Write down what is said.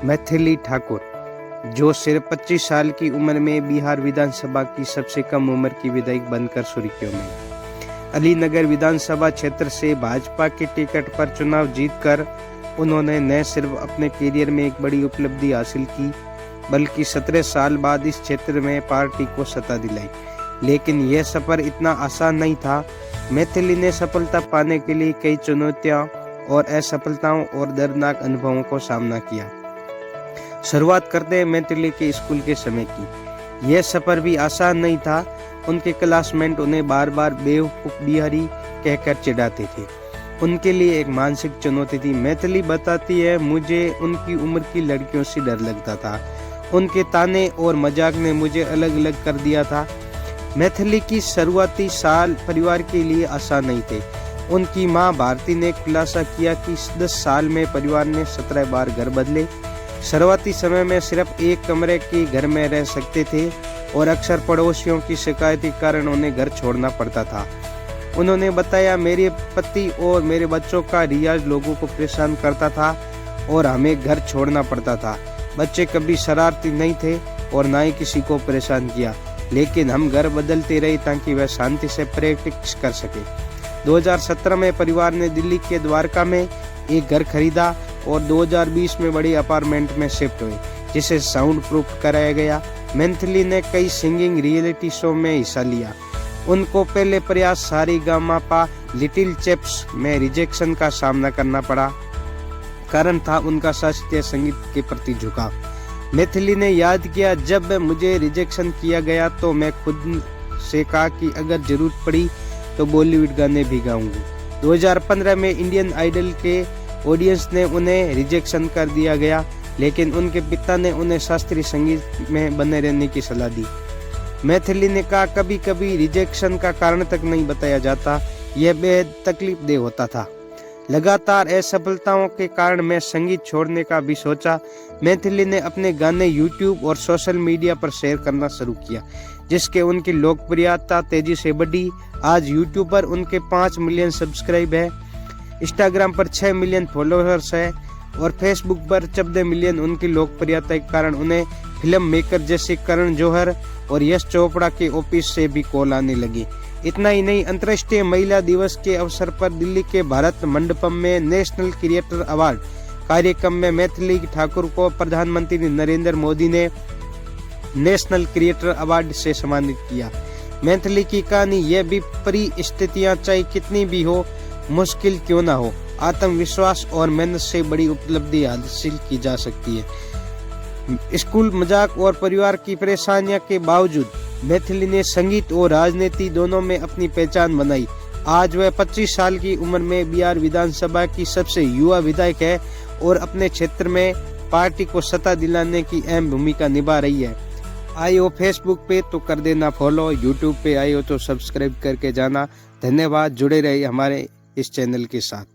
मैथिली ठाकुर, जो सिर्फ 25 साल की उम्र में बिहार विधानसभा की सबसे कम उम्र की विधायक बनकर सुर्खियों में। अलीनगर विधानसभा क्षेत्र से भाजपा के टिकट पर चुनाव जीतकर उन्होंने न सिर्फ अपने करियर में एक बड़ी उपलब्धि हासिल की, बल्कि 17 साल बाद इस क्षेत्र में पार्टी को सत्ता दिलाई। लेकिन यह सफर इतना आसान नहीं था। मैथिली ने सफलता पाने के लिए कई चुनौतियां और असफलताओं और दर्दनाक अनुभवों को सामना किया। शुरुआत करते हैं मैथिली के स्कूल के समय की। यह सफर भी आसान नहीं था। उनके क्लासमेट उन्हें बार बार बेवकूफ बिहारी कहकर चिढ़ाते थे। उनके लिए एक मानसिक चुनौती थी। मैथिली बताती है, मुझे उनकी उम्र की लड़कियों से डर लगता था। उनके ताने और मजाक ने मुझे अलग अलग कर दिया था। मैथिली की शुरुआती साल परिवार के लिए आसान नहीं थे। उनकी मां भारती ने खुलासा किया कि 10 साल में परिवार ने 17 बार घर बदले। शुरुआती समय में सिर्फ एक कमरे के घर में रह सकते थे और अक्सर पड़ोसियों की शिकायत के कारण उन्हें घर छोड़ना पड़ता था। उन्होंने बताया, मेरे पति और मेरे बच्चों का रियाज लोगों को परेशान करता था और हमें घर छोड़ना पड़ता था। बच्चे कभी शरारती नहीं थे और ना ही किसी को परेशान किया, लेकिन हम घर बदलते रहे ताकि वह शांति से प्रैक्टिस कर सके। 2017 में परिवार ने दिल्ली के द्वारका में एक घर खरीदा और 2020 में बड़ी अपार्टमेंट में शिफ्ट हुए, जिसे साउंड प्रूफ कराया गया। मैथिली ने कई सिंगिंग रियलिटी शो में हिस्सा लिया। उनको पहले प्रयास सारेगामापा लिटिल चैम्प्स में रिजेक्शन का सामना करना पड़ा। कारण था उनका शास्त्रीय संगीत के प्रति झुकाव। मैथिली ने याद किया, जब मुझे रिजेक्शन किया गया तो मैं खुद से कहा कि अगर जरूरत पड़ी तो बॉलीवुड गाने भी गाऊंगी। 2015 में इंडियन आइडल के ऑडियंस ने उन्हें रिजेक्शन कर दिया गया, लेकिन उनके पिता ने उन्हें शास्त्रीय संगीत में बने रहने की सलाह दी। मैथिली ने कहा, कभी कभी रिजेक्शन का कारण तक नहीं बताया जाता। यह बेहद तकलीफदेह होता था। लगातार असफलताओं के कारण मैं संगीत छोड़ने का भी सोचा। मैथिली ने अपने गाने यूट्यूब और सोशल मीडिया पर शेयर करना शुरू किया, जिसके उनकी लोकप्रियता तेजी से बढ़ी। आज यूट्यूब पर उनके 5 मिलियन सब्सक्राइब है, इंस्टाग्राम पर 6 मिलियन फॉलोअर्स है और फेसबुक पर 14 मिलियन। उनकी लोकप्रियता के कारण उन्हें फिल्म मेकर जैसे करण जौहर और यश चोपड़ा के ऑफिस से भी कॉल आने लगे। इतना ही नहीं, अंतर्राष्ट्रीय महिला दिवस के अवसर पर दिल्ली के भारत मंडपम में नेशनल क्रिएटर अवार्ड कार्यक्रम में मैथिली ठाकुर को प्रधानमंत्री नरेंद्र मोदी ने नेशनल क्रिएटर अवार्ड से सम्मानित किया। मैथिली की कहानी यह भी परिस्थितियां चाहे कितनी भी हो, मुश्किल क्यों ना हो, आत्मविश्वास और मेहनत से बड़ी उपलब्धि हासिल की जा सकती है। स्कूल, मजाक और परिवार की परेशानियों के बावजूद मैथिली ने संगीत और राजनीति दोनों में अपनी पहचान बनाई। आज वह 25 साल की उम्र में बिहार विधानसभा की सबसे युवा विधायक है और अपने क्षेत्र में पार्टी को सत्ता दिलाने की अहम भूमिका निभा रही है। आए हो फेसबुक पे तो कर देना फॉलो, यूट्यूब पे आए हो तो सब्सक्राइब करके जाना। धन्यवाद, जुड़े रहिए हमारे इस चैनल के साथ।